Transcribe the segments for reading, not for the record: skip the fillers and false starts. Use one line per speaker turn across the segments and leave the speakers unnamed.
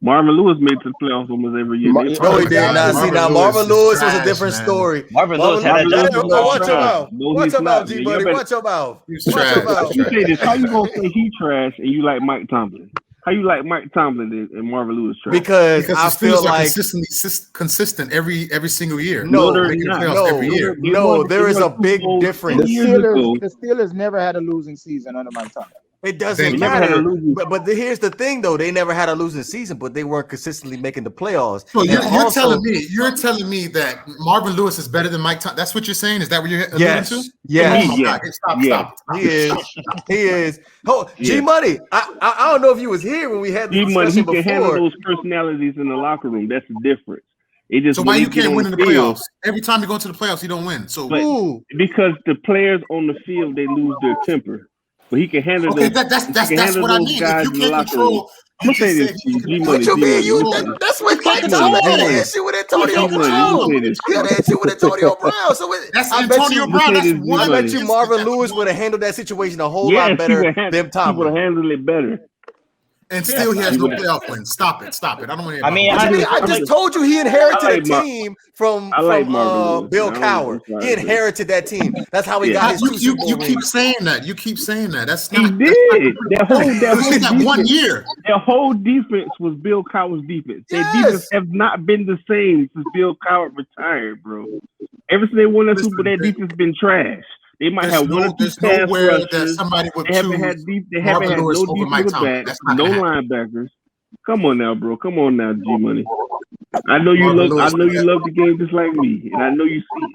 Marvin Lewis made it to the playoffs almost every year.
No, he did not. See, now Marvin Lewis was a different story.
Marvin Lewis had that.
Watch your mouth. Watch your mouth, G Buddy. Watch your mouth. Watch your mouth.
You say this. How you gonna say he trash and you like Mike Tomlin? How you like Mike Tomlin and Marvin Lewis trash?
Because I feel like
consistent every single year.
No, there is a big difference.
The Steelers never had a losing season under Mike Tomlin.
It doesn't matter. But here's the thing, though. They never had a losing season, but they weren't consistently making the playoffs.
So you're telling me that Marvin Lewis is better than Mike Tomlin. That's what you're saying? Is that what you're alluding to?
Yes.
Oh my God. Stop.
He is. Oh, G Money. I don't know if you was here when we had this discussion before.
He can handle those personalities in the locker room. That's the difference.
So why you can't win in the playoffs? Every time you go into the playoffs, you don't win. So
because the players on the field, they lose their temper. But he can handle those.
That's what I mean. If you can't control,
I'm gonna say this.
What you mean? That's what Mike Tomlin had an issue with Antonio Brown. He had an issue with Antonio Brown. So
that's Antonio Brown.
I bet you Marvin Lewis would have handled that situation a whole lot better than Tomlin.
He would have handled it better.
And still, he has no playoff wins. Stop it. I don't want to hear.
I just told you he inherited a team from Bill Cowher. He inherited that team. That's how he got his.
You keep saying that. That's not.
He did.
That 1 year.
Their whole defense was Bill Cowher's defense. Their defense have not been the same since Bill Cowher retired, bro. Ever since they won that Super Bowl, their defense been trash. They might have one or two pass rushers.
That somebody would
they haven't had no defensive backs, no linebackers. Come on now, bro. Come on now, G Money. I know you love the game just like me, and I know you see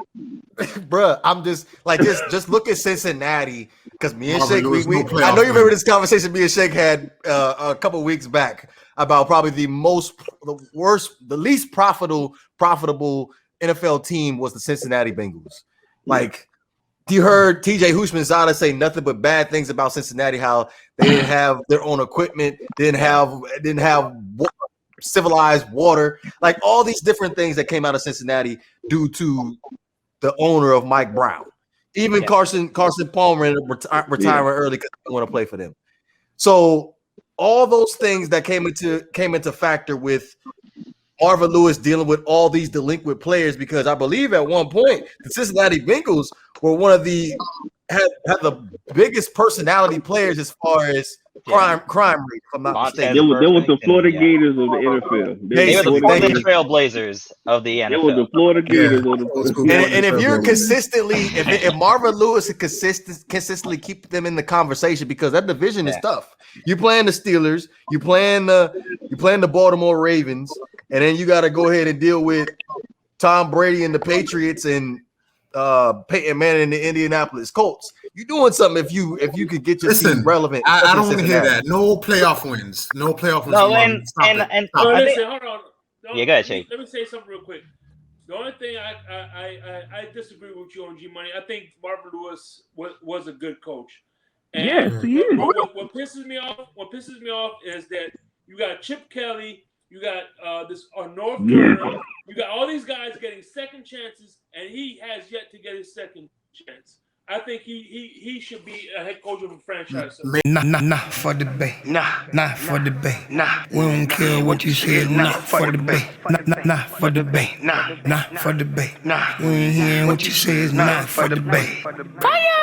it. Bruh, I'm just like just look at Cincinnati because me and Shake, I know you remember this conversation me and Shake had a couple of weeks back about probably the least profitable NFL team was the Cincinnati Bengals. Like. You heard TJ Houshmandzadeh say nothing but bad things about Cincinnati, how they didn't have their own equipment, didn't have civilized water, like all these different things that came out of Cincinnati due to the owner of Mike Brown. Even Carson Palmer retiring early because he didn't want to play for them. So all those things that came into factor with Marvin Lewis dealing with all these delinquent players, because I believe at one point the Cincinnati Bengals were one of the had the biggest personality players as far as crime rate. If I'm not mistaken,
they were the Florida Gators of the NFL.
They were the Portland Trailblazers of the NFL. They were
the Florida Gators of the NFL.
And if you're consistently, if Marvin Lewis can consistently keep them in the conversation, because that division is tough. You're playing the Steelers, you're playing the Baltimore Ravens, and then you got to go ahead and deal with Tom Brady and the Patriots and Peyton Manning and the Indianapolis Colts. You're doing something if you could get your team relevant.
I don't want to hear that. No playoff wins. No playoff wins.
No,
listen, hold on.
Yeah, go ahead, Shane.
Let me say something real quick. The only thing I disagree with you on, G Money. I think Marvin Lewis was a good coach. And
yes, he is.
What pisses me off is that you got Chip Kelly, you got this North Turner, you got all these guys getting second chances, and he has yet to get his second chance. I think he should be a head coach of a franchise.
Nah, for the Bay. Nah, for the Bay. Nah, we don't care what you said. Nah, for the Bay. Nah, for the Bay. Nah, for the Bay. Nah, we ain't hearing what you say. Nah, for the Bay. Fire!